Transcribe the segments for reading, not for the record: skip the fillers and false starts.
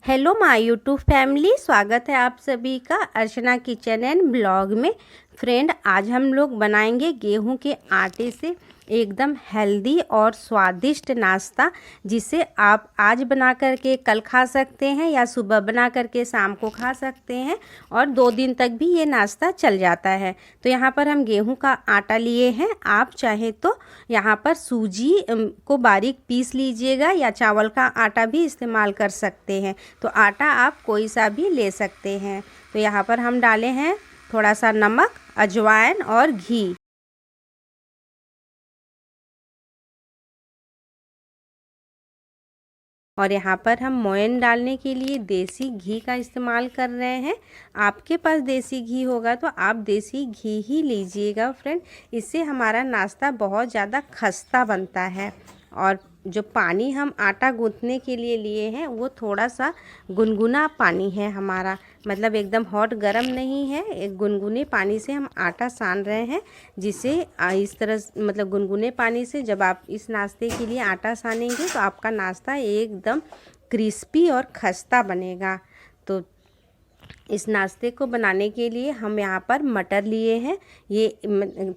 Hello my YouTube family, स्वागत है आप सभी का अर्चना किचन एंड ब्लॉग में। फ्रेंड, आज हम लोग बनाएंगे गेहूं के आटे से एकदम हेल्दी और स्वादिष्ट नाश्ता, जिसे आप आज बना करके कल खा सकते हैं या सुबह बना करके शाम को खा सकते हैं और 2 दिन तक भी ये नाश्ता चल जाता है। तो यहाँ पर हम गेहूं का आटा लिए हैं। आप चाहे तो यहाँ पर सूजी को बारीक पीस लीजिएगा या चावल का आटा भी इस्तेमाल कर सकते हैं। तो आटा आप कोई सा भी ले सकते हैं। तो यहाँ पर हम डाले हैं थोड़ा सा नमक, अजवाइन और घी। और यहाँ पर हम मोयन डालने के लिए देसी घी का इस्तेमाल कर रहे हैं। आपके पास देसी घी होगा तो आप देसी घी ही लीजिएगा फ्रेंड। इससे हमारा नाश्ता बहुत ज़्यादा खस्ता बनता है। और जो पानी हम आटा गूँथने के लिए लिए हैं वो थोड़ा सा गुनगुना पानी है हमारा, मतलब एकदम हॉट गरम नहीं है। एक गुनगुने पानी से हम आटा सान रहे हैं, जिसे इस तरह मतलब गुनगुने पानी से जब आप इस नाश्ते के लिए आटा सानेंगे तो आपका नाश्ता एकदम क्रिस्पी और खस्ता बनेगा। तो इस नाश्ते को बनाने के लिए हम यहाँ पर मटर लिए हैं। ये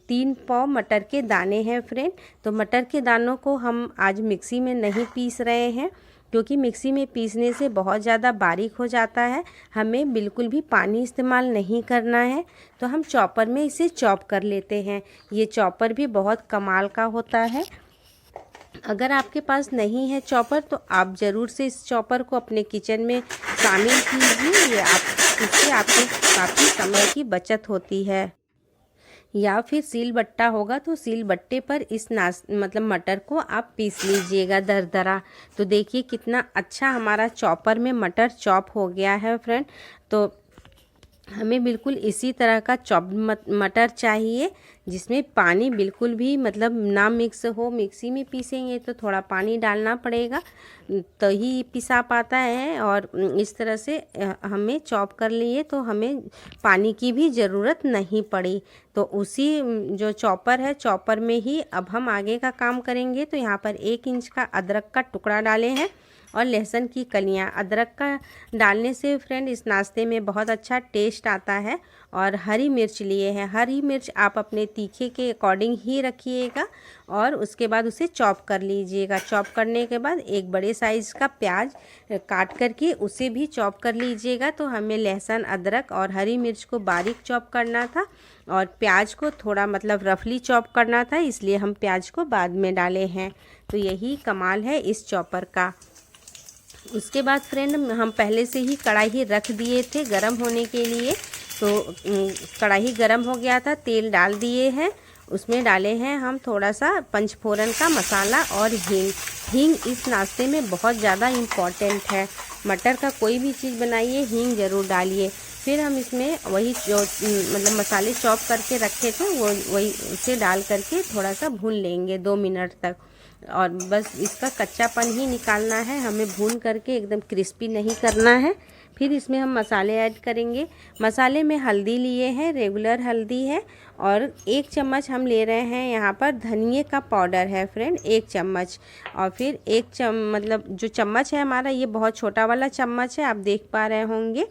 3 पाव मटर के दाने हैं फ्रेंड। तो मटर के दानों को हम आज मिक्सी में नहीं पीस रहे हैं, क्योंकि मिक्सी में पीसने से बहुत ज़्यादा बारीक हो जाता है। हमें बिल्कुल भी पानी इस्तेमाल नहीं करना है। तो हम चॉपर में इसे चॉप कर लेते हैं। ये चॉपर भी बहुत कमाल का होता है। अगर आपके पास नहीं है चॉपर तो आप ज़रूर से इस चॉपर को अपने किचन में शामिल कीजिए। ये इससे आपके काफ़ी समय की बचत होती है। या फिर सीलबट्टा होगा तो सीलबट्टे पर इस मतलब मटर को आप पीस लीजिएगा दरदरा। तो देखिए कितना अच्छा हमारा चॉपर में मटर चॉप हो गया है फ्रेंड। तो हमें बिल्कुल इसी तरह का चॉप मटर चाहिए, जिसमें पानी बिल्कुल भी मतलब ना मिक्स हो। मिक्सी में पीसेंगे तो थोड़ा पानी डालना पड़ेगा तो ही पिसा पाता है। और इस तरह से हमें चॉप कर लिए तो हमें पानी की भी ज़रूरत नहीं पड़ी। तो उसी जो चॉपर है, चॉपर में ही अब हम आगे का काम करेंगे। तो यहाँ पर 1 इंच का अदरक का टुकड़ा डाले हैं और लहसुन की कलियाँ। अदरक का डालने से फ्रेंड इस नाश्ते में बहुत अच्छा टेस्ट आता है। और हरी मिर्च लिए हैं। हरी मिर्च आप अपने तीखे के अकॉर्डिंग ही रखिएगा और उसके बाद उसे चॉप कर लीजिएगा। चॉप करने के बाद एक बड़े साइज़ का प्याज काट करके उसे भी चॉप कर लीजिएगा। तो हमें लहसुन, अदरक और हरी मिर्च को बारीक चॉप करना था और प्याज को थोड़ा मतलब रफली चॉप करना था, इसलिए हम प्याज को बाद में डाले हैं। तो यही कमाल है इस चॉपर का। उसके बाद फ्रेंड हम पहले से ही कढ़ाई रख दिए थे गरम होने के लिए। तो कढ़ाई गरम हो गया था, तेल डाल दिए हैं। उसमें डाले हैं हम थोड़ा सा पंचफोरन का मसाला और हींग। हींग इस नाश्ते में बहुत ज़्यादा इम्पॉर्टेंट है। मटर का कोई भी चीज़ बनाइए हींग ज़रूर डालिए। फिर हम इसमें वही जो मतलब मसाले चॉप करके रखे थे वही उसे डाल करके थोड़ा सा भून लेंगे 2 मिनट तक। और बस इसका कच्चापन ही निकालना है, हमें भून करके एकदम क्रिस्पी नहीं करना है। फिर इसमें हम मसाले ऐड करेंगे। मसाले में हल्दी लिए हैं, रेगुलर हल्दी है। और 1 चम्मच हम ले रहे हैं यहाँ पर धनिए का पाउडर है फ्रेंड, 1 चम्मच। और फिर मतलब जो चम्मच है हमारा, ये बहुत छोटा वाला चम्मच है, आप देख पा रहे होंगे।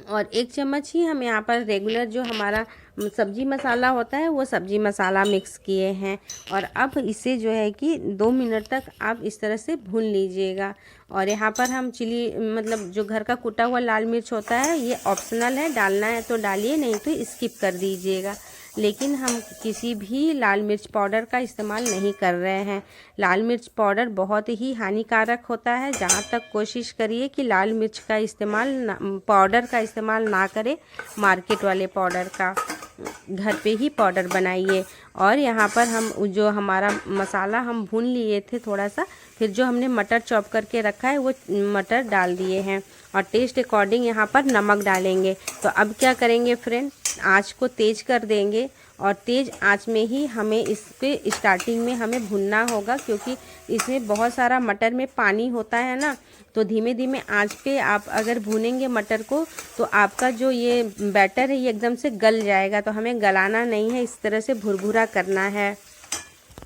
और 1 चम्मच ही हम यहाँ पर रेगुलर जो हमारा सब्जी मसाला होता है वो सब्जी मसाला मिक्स किए हैं। और अब इसे जो है कि 2 मिनट तक आप इस तरह से भून लीजिएगा। और यहाँ पर हम चिली मतलब जो घर का कुटा हुआ लाल मिर्च होता है, ये ऑप्शनल है, डालना है तो डालिए, नहीं तो स्किप कर दीजिएगा। लेकिन हम किसी भी लाल मिर्च पाउडर का इस्तेमाल नहीं कर रहे हैं। लाल मिर्च पाउडर बहुत ही हानिकारक होता है। जहाँ तक कोशिश करिए कि लाल मिर्च का इस्तेमाल पाउडर का इस्तेमाल ना करें, मार्केट वाले पाउडर का, घर पे ही पाउडर बनाइए। और यहाँ पर हम जो हमारा मसाला हम भून लिए थे थोड़ा सा, फिर जो हमने मटर चॉप करके रखा है वो मटर डाल दिए हैं। और टेस्ट अकॉर्डिंग यहाँ पर नमक डालेंगे। तो अब क्या करेंगे फ्रेंड, आँच को तेज़ कर देंगे और तेज़ आंच में ही हमें इसके स्टार्टिंग में हमें भुनना होगा, क्योंकि इसमें बहुत सारा मटर में पानी होता है ना। तो धीमे धीमे आंच पे आप अगर भूनेंगे मटर को तो आपका जो ये बैटर है ये एकदम से गल जाएगा। तो हमें गलाना नहीं है, इस तरह से भुरभुरा करना है।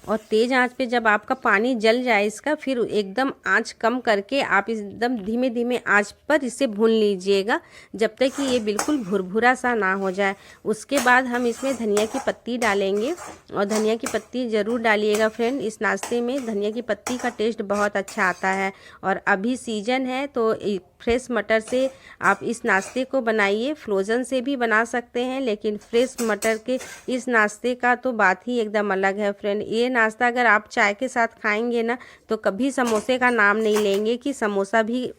और तेज़ आंच पे जब आपका पानी जल जाए इसका, फिर एकदम आंच कम करके आप एकदम धीमे धीमे आंच पर इसे भून लीजिएगा जब तक कि ये बिल्कुल भुरभुरा सा ना हो जाए। उसके बाद हम इसमें धनिया की पत्ती डालेंगे और धनिया की पत्ती ज़रूर डालिएगा फ्रेंड। इस नाश्ते में धनिया की पत्ती का टेस्ट बहुत अच्छा आता है। और अभी सीजन है तो फ्रेश मटर से आप इस नाश्ते को बनाइए। फ्रोज़न से भी बना सकते हैं, लेकिन फ्रेश मटर के इस नाश्ते का तो बात ही एकदम अलग है फ्रेंड। ये नाश्ता अगर आप चाय के साथ खाएंगे ना तो कभी समोसे का नाम नहीं लेंगे कि समोसा भी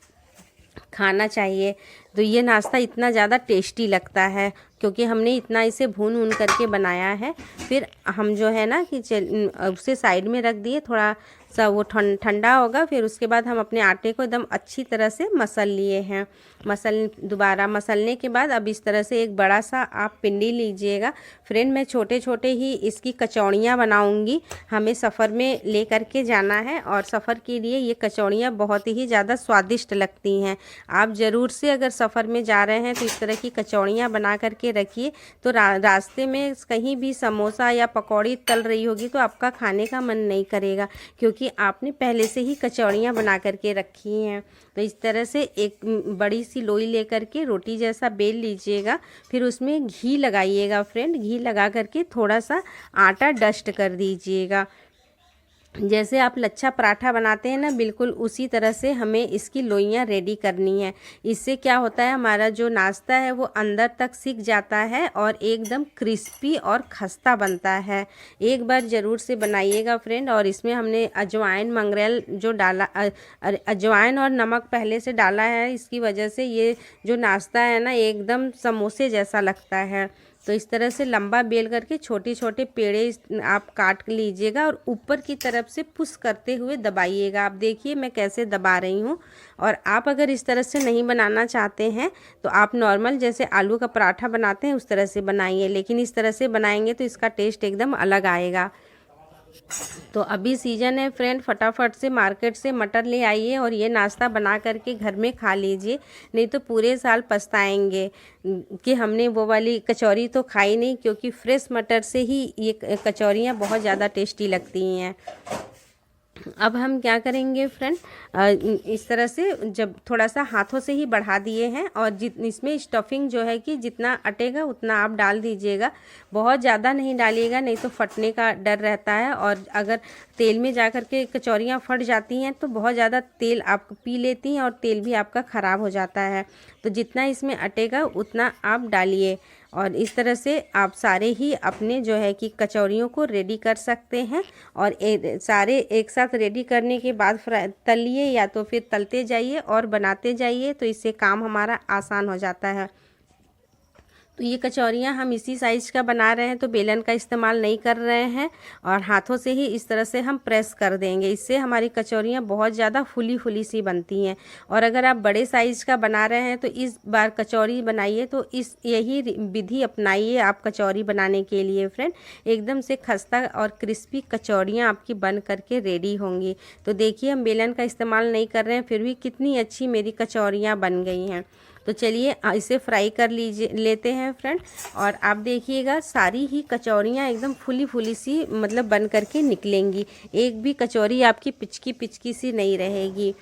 खाना चाहिए। तो ये नाश्ता इतना ज़्यादा टेस्टी लगता है क्योंकि हमने इतना इसे भून करके बनाया है। फिर हम जो है ना कि उसे साइड में रख दिए, थोड़ा सा वो ठंडा होगा। फिर उसके बाद हम अपने आटे को एकदम अच्छी तरह से मसल लिए हैं। दोबारा मसलने के बाद अब इस तरह से एक बड़ा सा आप पिंडी लीजिएगा। फ्रेंड मैं छोटे छोटे ही इसकी कचौड़ियाँ बनाऊंगी। हमें सफ़र में ले करके जाना है और सफ़र के लिए ये कचौड़ियाँ बहुत ही ज़्यादा स्वादिष्ट लगती हैं। आप ज़रूर से अगर सफ़र में जा रहे हैं तो इस तरह की कचौड़ियाँ बना करके रखिए। तो रास्ते में कहीं भी समोसा या पकौड़ी तल रही होगी तो आपका खाने का मन नहीं करेगा, क्योंकि आपने पहले से ही कचौड़ियाँ बना करके रखी हैं। तो इस तरह से एक बड़ी सी लोई लेकर के रोटी जैसा बेल लीजिएगा। फिर उसमें घी लगाइएगा फ्रेंड। घी लगा करके थोड़ा सा आटा डस्ट कर दीजिएगा। जैसे आप लच्छा पराठा बनाते हैं ना, बिल्कुल उसी तरह से हमें इसकी लोइयाँ रेडी करनी है। इससे क्या होता है, हमारा जो नाश्ता है वो अंदर तक सिक जाता है और एकदम क्रिस्पी और खस्ता बनता है। एक बार ज़रूर से बनाइएगा फ्रेंड। और इसमें हमने अजवाइन मंगरेल जो डाला, अजवाइन और नमक पहले से डाला है, इसकी वजह से ये जो नाश्ता है ना एकदम समोसे जैसा लगता है। तो इस तरह से लंबा बेल करके छोटे छोटे पेड़े आप काट लीजिएगा और ऊपर की तरफ से पुश करते हुए दबाइएगा। आप देखिए मैं कैसे दबा रही हूँ। और आप अगर इस तरह से नहीं बनाना चाहते हैं तो आप नॉर्मल जैसे आलू का पराठा बनाते हैं उस तरह से बनाइए, लेकिन इस तरह से बनाएंगे तो इसका टेस्ट एकदम अलग आएगा। तो अभी सीजन है फ्रेंड, फटाफट से मार्केट से मटर ले आइए और ये नाश्ता बना करके घर में खा लीजिए, नहीं तो पूरे साल पछताएंगे कि हमने वो वाली कचौरी तो खाई नहीं, क्योंकि फ्रेश मटर से ही ये कचौरियाँ बहुत ज़्यादा टेस्टी लगती हैं। अब हम क्या करेंगे फ्रेंड, इस तरह से जब थोड़ा सा हाथों से ही बढ़ा दिए हैं और इसमें स्टफिंग जो है कि जितना अटेगा उतना आप डाल दीजिएगा। बहुत ज़्यादा नहीं डालिएगा, नहीं तो फटने का डर रहता है। और अगर तेल में जा कर के कचौरियाँ फट जाती हैं तो बहुत ज़्यादा तेल आप पी लेती हैं और तेल भी आपका ख़राब हो जाता है। तो जितना इसमें अटेगा उतना आप डालिए। और इस तरह से आप सारे ही अपने जो है कि कचौरियों को रेडी कर सकते हैं। और सारे एक साथ रेडी करने के बाद तलिए या तो फिर तलते जाइए और बनाते जाइए, तो इससे काम हमारा आसान हो जाता है। तो ये कचौरियाँ हम इसी साइज़ का बना रहे हैं, तो बेलन का इस्तेमाल नहीं कर रहे हैं और हाथों से ही इस तरह से हम प्रेस कर देंगे। इससे हमारी कचौरियाँ बहुत ज़्यादा फुली फुली सी बनती हैं। और अगर आप बड़े साइज़ का बना रहे हैं तो इस बार कचौरी बनाइए तो यही विधि अपनाइए आप कचौरी बनाने के लिए फ्रेंड। एकदम से खस्ता और क्रिस्पी कचौरियाँ आपकी बन करके रेडी होंगी। तो देखिए हम बेलन का इस्तेमाल नहीं कर रहे हैं, फिर भी कितनी अच्छी मेरी कचौरियाँ बन गई हैं। तो चलिए इसे फ्राई कर लेते हैं फ्रेंड। और आप देखिएगा सारी ही कचौरियाँ एकदम फुली फुली सी मतलब बन करके निकलेंगी। एक भी कचौरी आपकी पिचकी पिचकी सी नहीं रहेगी।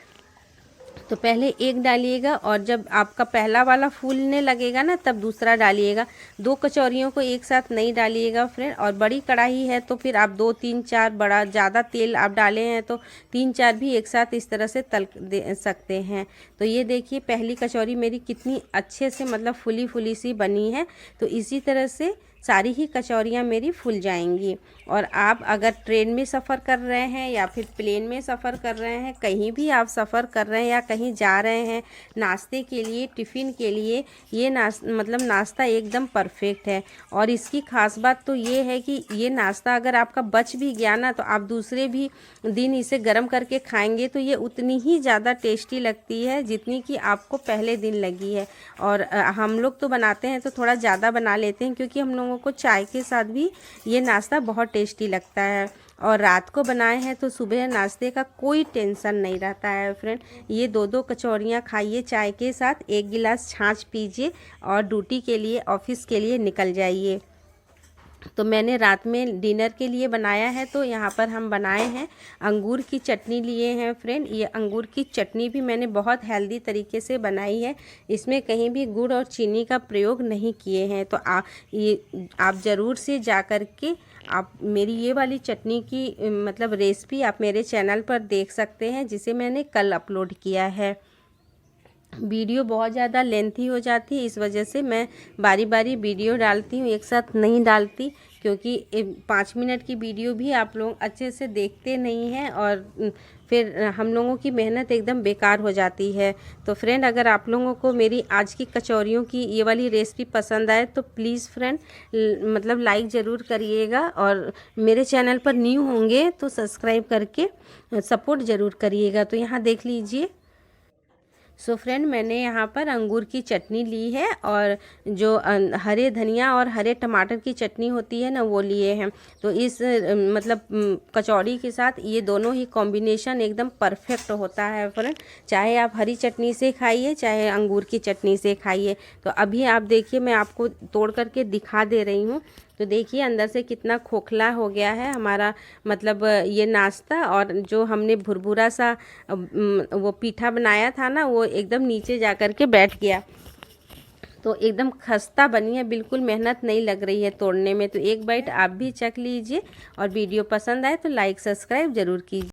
तो पहले एक डालिएगा और जब आपका पहला वाला फूलने लगेगा ना तब दूसरा डालिएगा। दो कचौरियों को एक साथ नहीं डालिएगा फ्रेंड। और बड़ी कढ़ाई है तो फिर आप 2 3 4 बड़ा ज़्यादा तेल आप डाले हैं तो 3 4 भी एक साथ इस तरह से तल दे सकते हैं। तो ये देखिए पहली कचौरी मेरी कितनी अच्छे से मतलब फुली फुली सी बनी है। तो इसी तरह से सारी ही कचौरियाँ मेरी फूल जाएंगी। और आप अगर ट्रेन में सफ़र कर रहे हैं या फिर प्लेन में सफ़र कर रहे हैं, कहीं भी आप सफ़र कर रहे हैं या कहीं जा रहे हैं नाश्ते के लिए, टिफ़िन के लिए, ये नाश्ता एकदम परफेक्ट है। और इसकी ख़ास बात तो ये है कि ये नाश्ता अगर आपका बच भी गया ना तो आप दूसरे भी दिन इसे गर्म करके खाएंगे तो ये उतनी ही ज़्यादा टेस्टी लगती है जितनी कि आपको पहले दिन लगी है। और हम लोग तो बनाते हैं तो थोड़ा ज़्यादा बना लेते हैं, क्योंकि हम लोगों को चाय के साथ भी ये नाश्ता बहुत टेस्टी लगता है। और रात को बनाए हैं तो सुबह नाश्ते का कोई टेंशन नहीं रहता है फ्रेंड। ये 2 कचौरियाँ खाइए चाय के साथ, 1 गिलास छाछ पीजिए और ड्यूटी के लिए, ऑफिस के लिए निकल जाइए। तो मैंने रात में डिनर के लिए बनाया है। तो यहाँ पर हम बनाए हैं अंगूर की चटनी लिए हैं फ्रेंड। ये अंगूर की चटनी भी मैंने बहुत हेल्दी तरीके से बनाई है, इसमें कहीं भी गुड़ और चीनी का प्रयोग नहीं किए हैं। तो आप ज़रूर से जा कर के आप मेरी ये वाली चटनी की मतलब रेसिपी आप मेरे चैनल पर देख सकते हैं, जिसे मैंने कल अपलोड किया है। वीडियो बहुत ज़्यादा लेंथी हो जाती है, इस वजह से मैं बारी बारी वीडियो डालती हूँ, एक साथ नहीं डालती, क्योंकि 5 मिनट की वीडियो भी आप लोग अच्छे से देखते नहीं हैं और फिर हम लोगों की मेहनत एकदम बेकार हो जाती है। तो फ्रेंड, अगर आप लोगों को मेरी आज की कचौरियों की ये वाली रेसिपी पसंद आए तो प्लीज़ फ्रेंड मतलब लाइक ज़रूर करिएगा, और मेरे चैनल पर न्यू होंगे तो सब्सक्राइब करके सपोर्ट ज़रूर करिएगा। तो यहाँ देख लीजिए। सो फ्रेंड, मैंने यहाँ पर अंगूर की चटनी ली है, और जो हरे धनिया और हरे टमाटर की चटनी होती है ना, वो लिए हैं। तो इस मतलब कचौड़ी के साथ ये दोनों ही कॉम्बिनेशन एकदम परफेक्ट होता है फ्रेंड। चाहे आप हरी चटनी से खाइए, चाहे अंगूर की चटनी से खाइए। तो अभी आप देखिए, मैं आपको तोड़ करके दिखा दे रही हूँ। तो देखिए अंदर से कितना खोखला हो गया है हमारा मतलब ये नाश्ता, और जो हमने भुरभुरा सा वो पीठा बनाया था ना, वो एकदम नीचे जा कर के बैठ गया। तो एकदम खस्ता बनी है, बिल्कुल मेहनत नहीं लग रही है तोड़ने में। तो एक बाइट आप भी चख लीजिए, और वीडियो पसंद आए तो लाइक सब्सक्राइब ज़रूर कीजिए।